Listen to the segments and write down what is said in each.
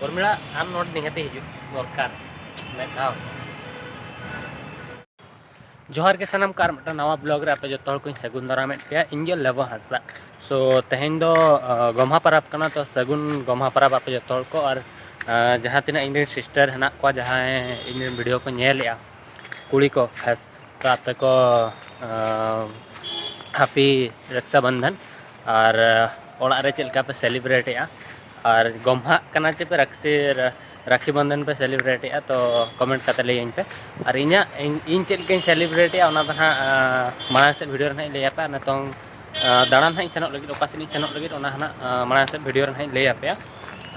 उर्मिला आम नोट निहते हिजु दरकार मेदाव जोहार के सनम कार मटा नवा ब्लॉग रे आपे जो को सगुन दाराम पे इंगे लेबो हासा सो तेहेन दो गम्हा परब कना तो सगुन गम्हा परब आपे जो को और जहाँ तीना इन सिस्टर हेना को जहाँ इन वीडियो को नेलेया कुड़ी को खास तो आपे को हैप्पी रक्षाबंधन और ओड़ा रे चलका पे सेलिब्रेट और गम्हा कना चे पे राखी बंधन पे सेलिब्रेट तो कमेंट करते लैन पे और इन चलके सेलिब्रेट माड़ा से वीडियो ना लैया पे नितों दाड़ान हाँ सेनों लगी ओका से सेनों लगी माड़ा से वीडियो ना लैया पे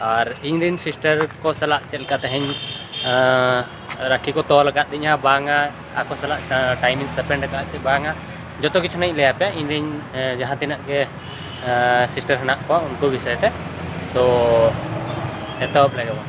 और इन सिस्टर को सला चलका तेहें राखी को तोल कादिया बांगा आको सला टाइम स्पेंड का से बांगा जो तो किछु नहीं लैया पे इन जहाँ तीना के सिस्टर हेना को उनको विषय ते तो एतहब लगे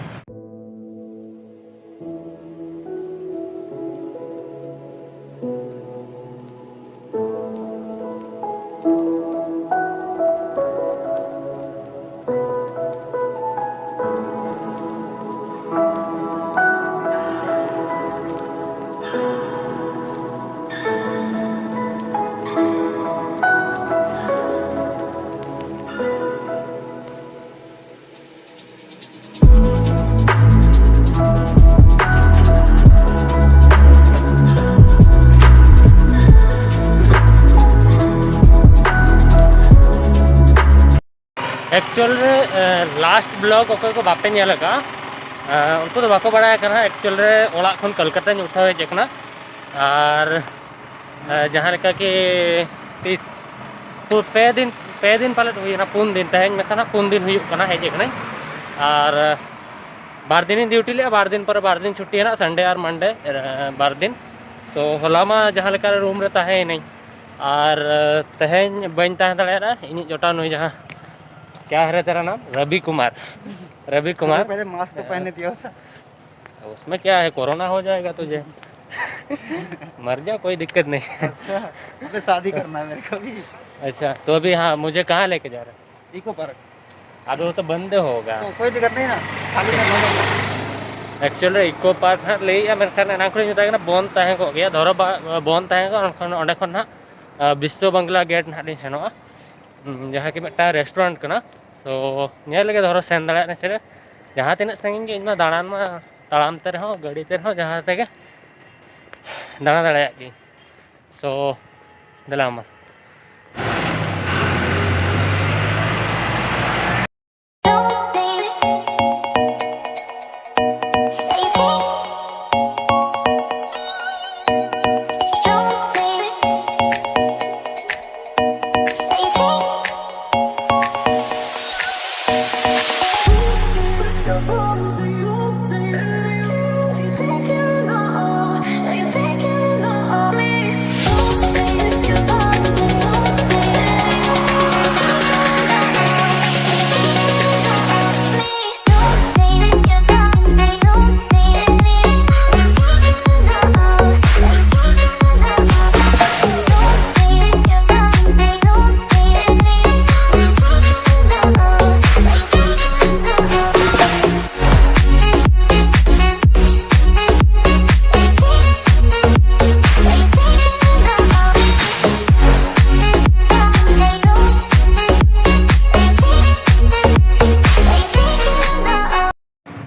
एक्चुअल लास्ट ब्लॉग अकोय को बापे नेलका उनको तो बाको बड़ा करना एक्चुअल रे ओड़ा खन कलकत्ता उठाव हेजना और जहाँ लेका कि 30 पे दिन पाले हुईना 4 दिन तेहें मेसा 4 दिन हुईना हेजना और 2 दिन ड्यूटी ले 2 दिन पर 2 दिन छुट्टी है संडे और मंडे 2 दिन तो होला मा जहाँ लेका रूम रे ताहे नहीं और तेहें बन ताहे दाड़ा इन जोटा नुई जहाँ क्या है तेरा नाम रवि कुमार पहले मास्क तो पहने दिया था उसमें क्या है कोरोना हो जाएगा तुझे मर जा कोई दिक्कत नहीं। अच्छा तो शादी करना है मेरे को भी। अच्छा तो अभी हाँ मुझे कहाँ लेके जा रहा है इको पार्क अब वो तो बंद होगा तो कोई दिक्कत नहीं ना खाली एक्चुअली इको पार्क हाँ ले मेरे ख्याल ना को मेता बंद तहें को गया धरो बंद तहें ओंडे खन ना विश्व बंगला गेट ना ली सेनोआ जहाँ कि मेटा रेस्टोरेंट करना तो नेल लगे धरो सेन दाड़ा से जहाँ तीन संगिन इन दाड़ान मा ताड़ाम ते रहो गाड़ी ते रहो जहाँ ते दाड़ा दाड़ा की सो दला मा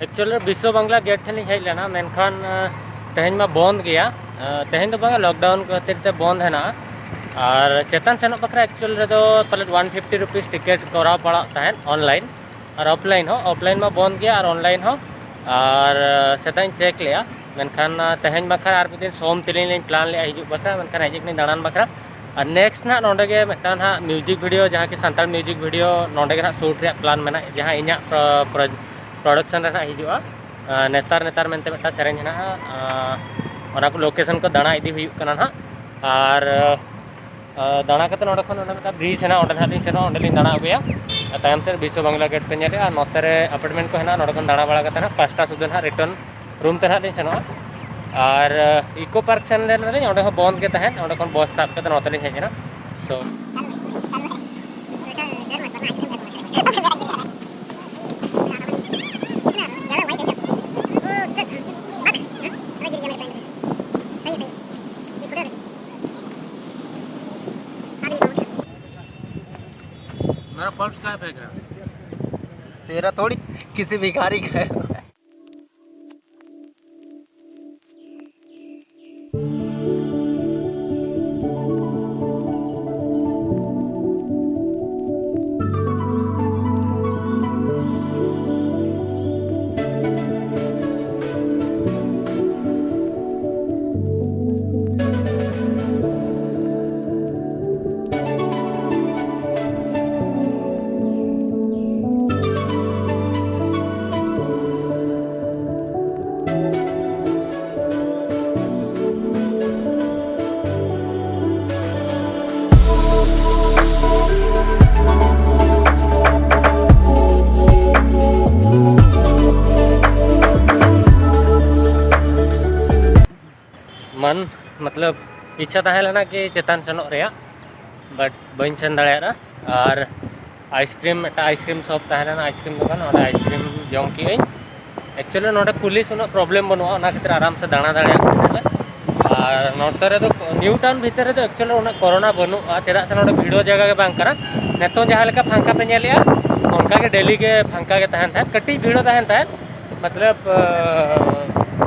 एक्चुअली विश्व बंगला गेट ठेन हेज लेना मेनखान तेहें मा बंद गया तेहें तो लॉकडाउन खातिर ते बंद है ना और चेतन सेनों बखरा एक्चुअल रे दो पाले 150 रुपीस टिकट करा पड़ा तहन ऑनलाइन और ऑफलाइन में बंद गया और ऑनलाइन हो और सेता चेक लिया मेनखान तेहें बखरा और दिन सोम तिलिन प्लान लिया हिजू बखरा मेनखान हेजिक दाड़ान बखरा और नेक्स्ट ना नोडे गे मेटान हाँ म्यूजिक वीडियो जहाँ कि सांताल म्यूजिक वीडियो नोडे गे शूट रे प्लान मेना जहाँ इना प्रोडक्शन रे हिजुआ नेतार मेनते मेटा सेरेंज हेना को लोकेशन को दाड़ा इदी हुई कना ना और दाड़ा करते नोडे खन मेटा ब्रिज हेना ओंडे हां सेनो ओंडे लिन दाड़ा अगुया तायम से विश्व बंगला गेट पे नेले और नोते रे अपार्टमेंट को हेना नोडे खन दाड़ा बाड़ा करते ना 5टा सुधा ना रिटर्न रूम ते ना लिन सेनो और इको पार्क सेन लेना ओंडे हो बंद के तहन ओंडे खन बस साब करते नोते लिन हेजना सो का फेंक रहा है? तेरा थोड़ी किसी भिखारी का है। मन मतलब इच्छा तहे लेना कि चेतान सेनोग रेया बट बइन सेन दाड़ेयाना और आइसक्रीम आइसक्रीम शॉप तहे लेना आइसक्रीम दुकान और आइसक्रीम जम की एक्चुअली नोडे पुलिस उना प्रॉब्लम बनुआ ओना खातिर आराम से दाणा दाड़ेया और नोटे रे तो न्यू टाउन भीतर रे तो एक्चुअली उना कोरोना बनुआ चेदा से नोडे भिड़ो जगह के बांग करा नेतो जहां लेका फांका पे नेलिया उनका के डेली के फांका के तहन था कटी भिड़ो तहन था मतलब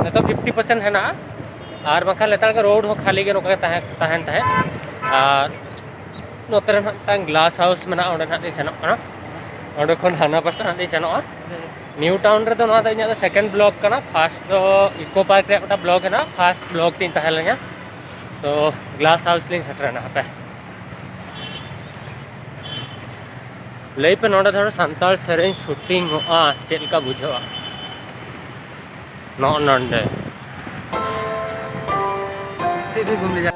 नेतो 50% है ना और बखा लेतार के रोड हो खाली के नोका तहन था और नोते रे ग्लास हाउस मेना ओंडे ना सेनोग कना ओंडे खन हाना पासा ना सेनोगा न्यू टाउन रे तो ना इना सेकेंड ब्लॉक कना फर्स्ट तो इको पार्क रे ओटा ब्लॉक है ना फर्स्ट ब्लॉक तीन तहन लेना तो ग्लास हाउस लिंग सेटरना पे लई पे नोडे धरो संताल सेरेंज शूटिंग होआ चेल का बुझवा नो नंडे भी घूमने जा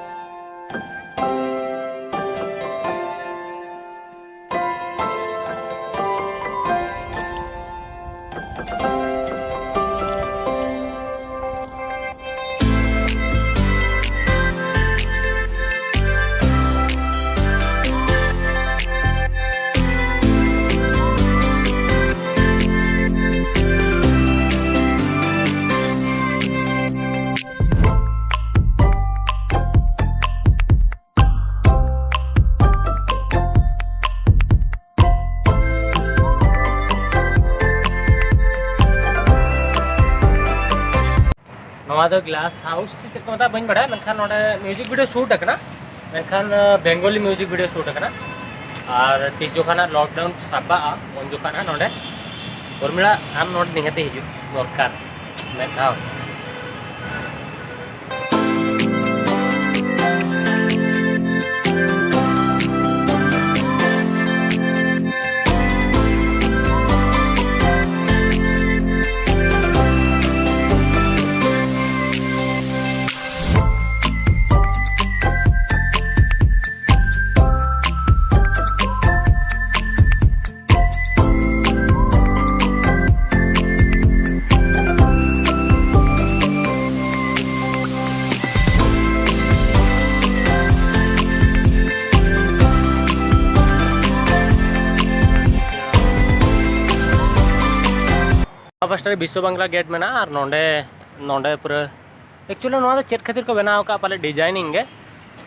नवा ग्लास हाउस चेक को मता बन बड़ा मेनखान नोडे music video shoot अकना मेनखान Bengali music video shoot अकना और तीस जोखाना लॉकडाउन स्टाबा उन जोखाना नोडे उर्मिला आम नोडे निहते हिजु दरकार मेधा फर्स्ट विश्व बांग्ला गेट में और नोडे नोडे पूरा एक्चुअली ना चेक खातिर को बनाव का पाले डिजाइनिंग गे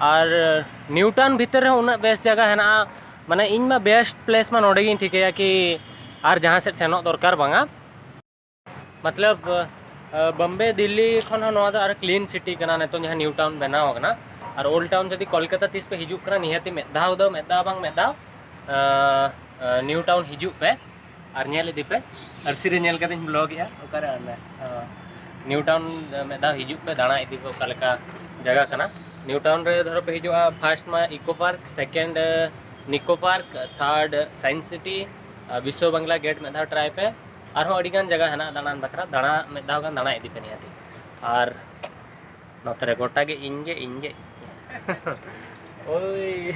और न्यू टाउन भीतर उना बेस्ट जगह है ना माने इन मा बेस्ट प्लेस में नोडे गिन ठिकया कि और जहाँ से सेनो दरकार बांगा मतलब बम्बे दिल्ली खन और क्लीन सिटी कना नेतो जहाँ न्यू टाउन बनाव कना और ओल्ड टाउन जदि कोलकाता तीस पे हिजू कना निहाती मेदाव दो मेदाव बांग मेदाव न्यू टाउन हिजू पे और नेल इदी पे अरसी रे नेल कदिन ब्लॉग या ओकारे आना न्यू टाउन मेदाव हिजू पे दाणा इदी को कालका जगह कना न्यू टाउन रे धरो पे हिजू फर्स्ट में इको पार्क सेकंड निको पार्क थर्ड साइंस सिटी विश्व बांग्ला गेट मेदाव ट्राई पे और अड़ीगान जगह है दाणान बखरा दाणा मेदाव गान दाणा इदी पे निहाती और नोतरे गोटा गे इंगे ओय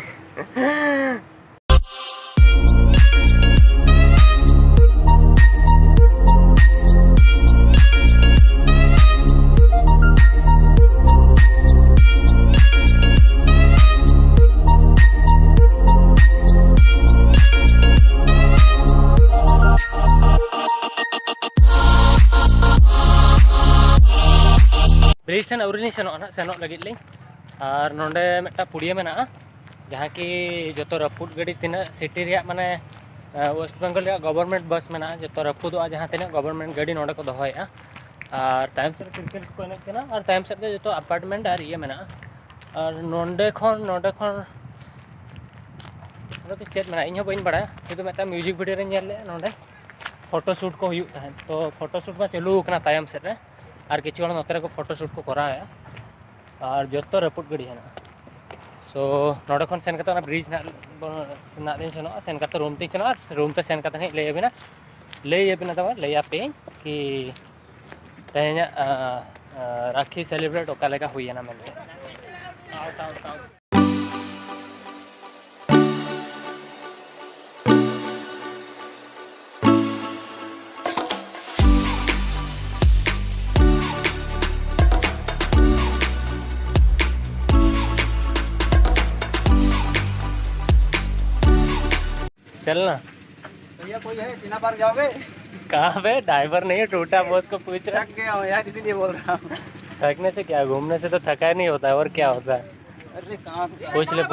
ब्रिज टेन अवरी सेनोग लगे और नोडे मेटा पुड़िया मेना जहाँ कि जो रपुट गाड़ी तीना सिटी रे माने वेस्ट बेंगल गवर्नमेंट बस में जो रफुद जहाँ तीन गवर्नमेंट गाड़ी नोडे को दोहया और टाइम से क्रिकेट को एने और टाइम से जो अपार्टमेंट और ये में और नोडे खन चेक में इन बी बड़ा शुद्ध में म्यूजिक वीडियो रे नोडे फोटोशूट को हुई तो फोटोशूट में चालू तायम सेट रे और किसी नोते को फोटोशूट को कराया और जो रपुट गाड़ी है सो नोडे खन सेन करते ब्रिज ना सेनो सेन करते रूम ती सेनो रूम पे सेन करते लैबिना तब लैपे कि तेना राखी सेलिब्रेट ओका हुईना मेनते चलना भैया कोई है चिना पार्क जाओगे? कहाँ पे ड्राइवर नहीं है टूटा बॉस को पूछ रहा थक गया हूँ यार इसीलिए बोल रहा हूँ। थकने से क्या घूमने से तो थका नहीं होता है और क्या होता है अरे कहाँ पूछ ले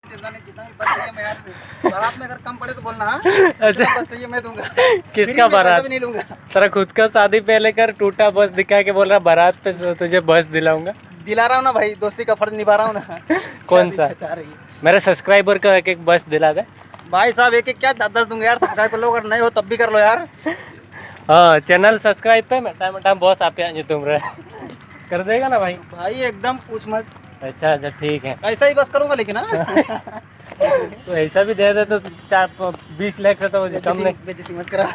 जितना भी बस चाहिए मैं यार बारात में अगर कम पड़े तो बोलना हाँ? अच्छा बस चाहिए मैं दूंगा किसका बारात भी नहीं लूंगा तेरा खुद का शादी पहले कर टूटा बस दिखा के बोल रहा बारात पे तुझे बस दिलाऊंगा दिला रहा हूँ ना भाई दोस्ती का फर्ज निभा रहा हूँ ना कौन सा दिक्कत आ रही है? मेरे सब्सक्राइबर का एक एक बस दिला दे भाई साहब एक एक क्या 10-10 दूंगा यार सब्सक्राइब कर लो अगर नहीं हो तब भी कर लो यार हाँ चैनल सब्सक्राइब पे मैं बॉस आप तुम रहे कर देगा ना भाई भाई एकदम पूछ मत अच्छा अच्छा ठीक है ऐसा ही बस करूंगा लेकिन हाँ तो ऐसा भी दे दे तो 20 लाख से तो कम नहीं बेइज्जती मत करा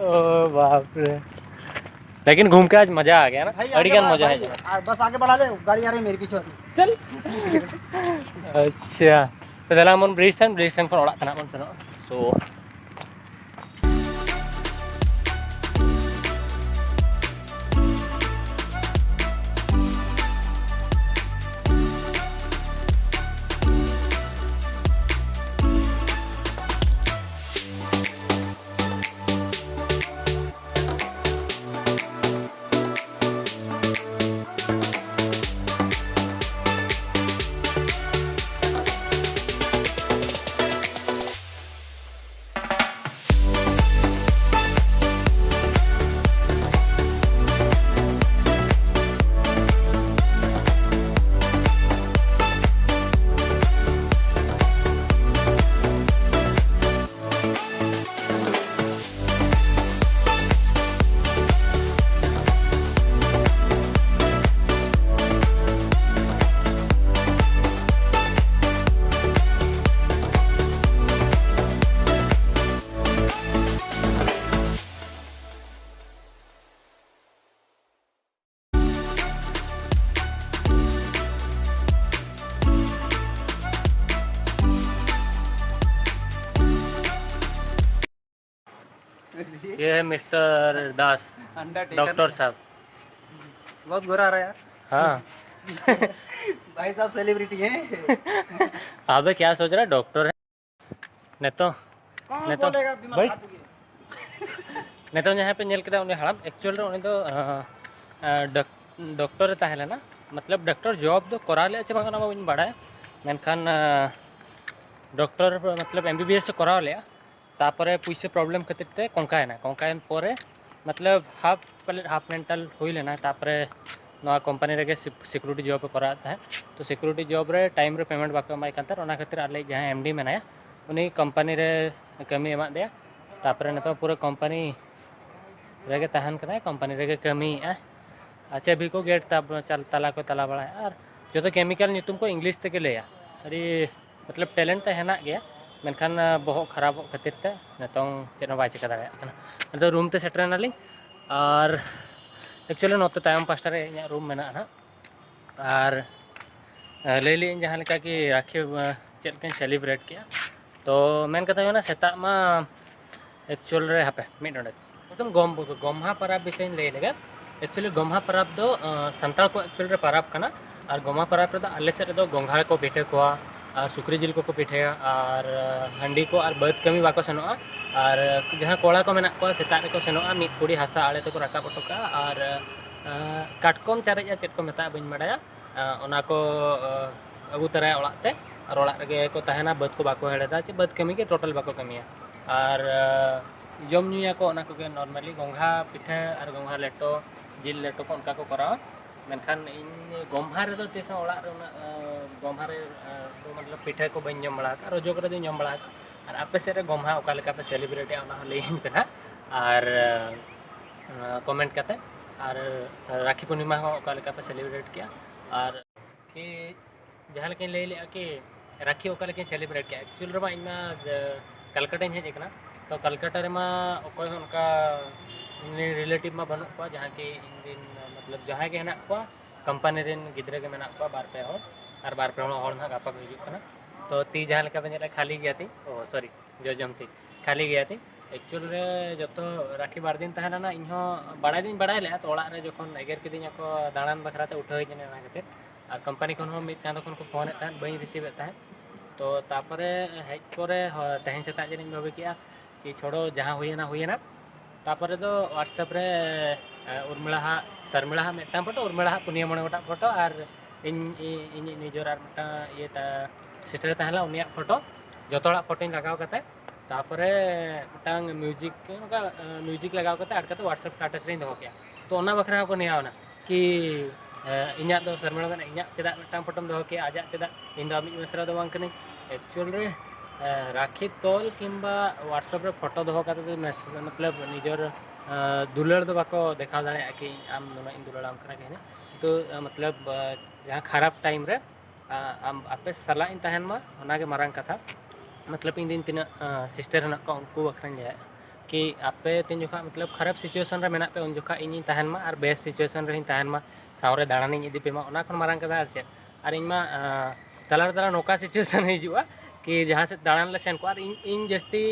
ओ बाप रे लेकिन घूम के आज मजा आ गया ना भाई अड़िगन मजा है बस आगे बढ़ा ले गाड़ी आ रही है मेरे पीछे चल अच्छा तो चला मन ब्रिज पर ओड़ा तना मन सेनो सो ये है मिस्टर दास डॉक्टर साहब बहुत गोरा आ रहा है यार हाँ भाई साहब सेलिब्रिटी हैं अबे क्या सोच रहा है डॉक्टर है नहीं तो भाई नहीं तो यहाँ पे नेल के हड़म एक्चुअल उन्हें तो डॉक्टर ताहे ना मतलब डॉक्टर जॉब तो करा ले अच्छा बन बड़ा मेनखान डॉक्टर मतलब MBBS करा लिया तापरे पुइसे प्रॉब्लम खातिर ते कंकायन परे मतलब हाफ मेंटल हुई लेना तापरे नवा कंपनी रे सिक्योरिटी जॉब पे कराता है तो सिक्योरिटी जॉब रे टाइम रे पेमेंट बाको एमाय कांतर ओना खातिर आले जहां MD मेनाया उनी कंपनी रे कमी एमा दे तापरे नतो पूरा कंपनी रेगे तहन कदा कंपनी रेगे कमी अच्छा भी को गेट तब चल तला को तला बड़ा और जो तो केमिकल नितुम को इंग्लिश ते के लेया अरे मतलब टैलेंट ते हेना गया मेनखान बहुत खराब खातिर ते नतों चेन बाय चिका दाड़ा तो रूम ते सेटर नाली और एक्चुअली नोते तायम पास्टा रे इना रूम मेना ना और लेली जहाँ लेका कि राखी चेक के सेलिब्रेट किया तो मेन कथा ना सेता मा एक्चुअल रे हापे मिड नडे एकदम गम्हा परब विषय ले लेगा एक्चुअली गम्हा परब दो संताल को एक्चुअल रे परब कना और गम्हा परब रे आले से दो गोंघा को पिठे को और सुक्री जिल को पिठेया और हंडी को और बद कमी बाको सेनोआ और जहाँ कोड़ा को मेना को सेता रे को सेनोआ मिद कुड़ी हासा आले तो को राकाब टोका और काटकम चारेजा चेट को मेता बइन बडाया ओना को अगु तराय ओड़ाते और ओड़ा रगे को तहना बद को बाको हेड़ेदा चे बद कमी के टोटल बाको कमिया और जम नुया को ओना को नॉर्मली गोंघा पिठा और गोंघा लेटो जिल लेटो को उनका को करावा मेनखान इन गोम्हा रे दो तेसा ओड़ा रे उना गोम्हा रे तो मतलब पिठा को बन जम बड़ा का रोजो करे दिन जम बड़ा और आपे से रे गोम्हा ओका लेका पे सेलिब्रेट ओना लेइन पे ना और कमेंट करते और राखी पूर्णिमा हो ओका लेका पे सेलिब्रेट किया और कि जहाँ लेकिन ले लिया कि राखी ओका लेकिन सेलिब्रेट किया एक्चुअल रे मा कलकत्ता हेज एकना तो कलकत्ता रे मा ओकोय उनका रिलेटिव मा बनु को जहाँ के इन मतलब जहाँ के हेना को कंपनी रेन गिद्रे के मेना को बार पे हो और बार पे होड़ ना गापा को हिजुक कना तो ती जहाँ लेका बने खाली गया थी ओ सॉरी जो जमती खाली गया थी एक्चुअल रे जो राखी बार दिन तहना ना इन बड़ा दिन बड़ा ले तो ओड़ा रे जखन एगेर किदिन को दाड़ान बखराते उठाई जने ना खातिर और कंपनी खन हो मिद चांदो खन को फोन एत बई रिसीव एत तो तापरे हेज परे तेहन सेता जनी भाबे किया कि छोड़ो जहाँ हुईना तापरे दो व्हाट्सएप रे उर्मिला शर्मिला मिट्टा फोटो उर्मिला पुनिया मणे गोटा फोटो और इन निजर और मिट्टा ये सिस्टर तहला उनिया फोटो जोतोड़ा फोटो लगाव करते तापरे मिट्टांग म्यूजिक लगाव करते आड़ करते व्हाट्सएप स्टेटस रे दो किया तो ओना बखरा को नियावना कि इन्या दो शर्मिला का इन्या चेदा मिट्टांग फोटोम दो किया आजा चेदा इन दो मिद मेसरा दो बांग कनी एक्चुअल रे राखी तोल किंबा व्हाट्सएप रे फोटो दो करते मतलब निजर दुलड़ दो बाको देखा दाड़े कि आम नुना इन दुलड़ाम कना कहने तो मतलब जहाँ खराब टाइम रे आम आपे सला इन तहन मा ओना के मारंग कथा मतलब इन दिन तीना सिस्टर हना को उनको बखरन जाए कि आपे तीन जोखा मतलब खराब सिचुएशन रे मेना पे उन जोखा इन तहन मा और बेस्ट सिचुएशन रे इन तहन मा सावरे दाड़ानी इदी पे मा ओना खन मारंग कथा आर चेद और इन मा तला नौका सिचुएशन हिजुआ कि जहाँ से दाड़ान ले सेन को और इन जस्ती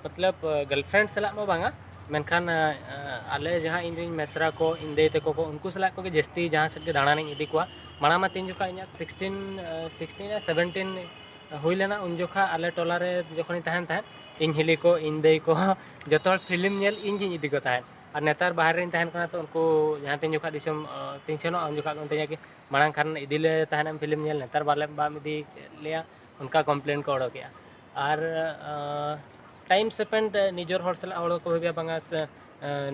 मतलब गर्लफ्रेंड सला मा बांगा मेनखान आले जहाँ इन मेसरा को इन दे तको को उनको सला को जस्ती जहाँ से के दाड़ानी इदी को माना मा तीन जोखा इन 16 या 17 हुई लेना उन जोखा आले टोला रे जखन तहन तहन इन हिली को इन दे को जतो फिल्म नेल इन जिन इदी को तहन और नेतार बाहर रे तहन कना तो उनको जहाँ तीन जोखा दिसम तीन सेनो उन जोखा को कि मांग खान इदी ले तहन फिल्म नेल नेतार बाले बाम इदी लिया उनका कंप्लेन को ओडो किया और टाइम स्पेंड निजर हर सला हड़ को होगा बांगा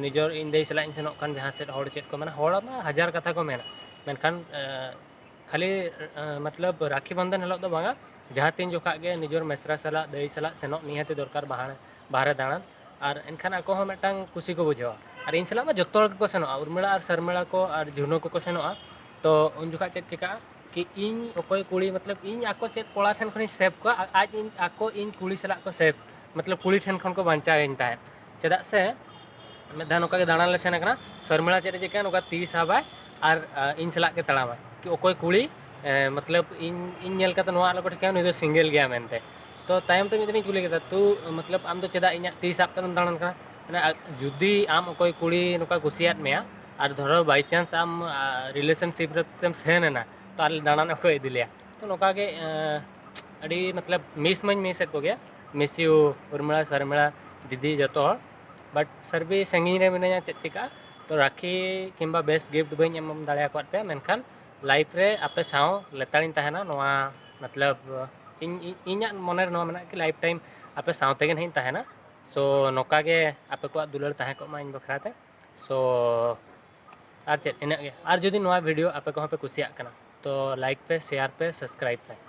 निजर इन दे सला इन सेनो खान जहाँ से हड़ चेक को मेना हड़ मा हजार कथा को मेना मेनखान खाली मतलब राखी बंधन हलो दो बांगा जहाँ तीन जोखा के निजर मेसरा सला दई सला सेनो निहाते दरकार बाहर दाड़ान और एनखान आको हो मिटांग खुशी को बुझावा और इन सला मा जतो को सेनो उर्मिला और शर्मिला को और झुनो को सेनो तो उन जोखा चेक चिका कि इन अकोय कुड़ी मतलब इन आको चेक कोड़ा ठन खनि सेव को आज इन आको इन कुड़ी सला को सेव मतलब कुड़ी ठन खन को बांचा इन ताहे चेदा से मेधा नोका के दाड़ान ले सेन कना शर्मिला चेक चिका नोका ती साबा और इन सला के तड़ामा कि अकोय कुड़ी मतलब इन नेल कते नोआ आलो ठिका नुई दो सिंगल गया मेनते तो तायम तो मिदनी कुली केदा तू मतलब आम तो चेदा इन्या ती साब कदम दाड़ान कना माने जुदी आम अकोय कुड़ी नोका कुसियात मेया और धरो बाय चांस आम रिलेशनशिप रे तेम सेन ना तो आले दाड़ान को इदी लिया तो नोका के अड़ी मतलब मिस को गया मिस यू उर्मिला शर्मिला दीदी जतो बट फिर भी संगी रे मिना चेक चिका तो राखी किंबा बेस्ट गिफ्ट बई एम दाड़िया को पे मेनखान लाइफ रे आपे साव लेताड़िन तहना नोआ मतलब इन्या मन रे नोआ मेना कि लाइफ टाइम आपे सावते गे नहीं तहना सो नोका के आपे को दुलड़ तहे को मा इन बखराते सो आर चेक इना और जुदी नोआ वीडियो आपे को पे कुसिया कना तो लाइक पे शेयर पे सब्सक्राइब पे।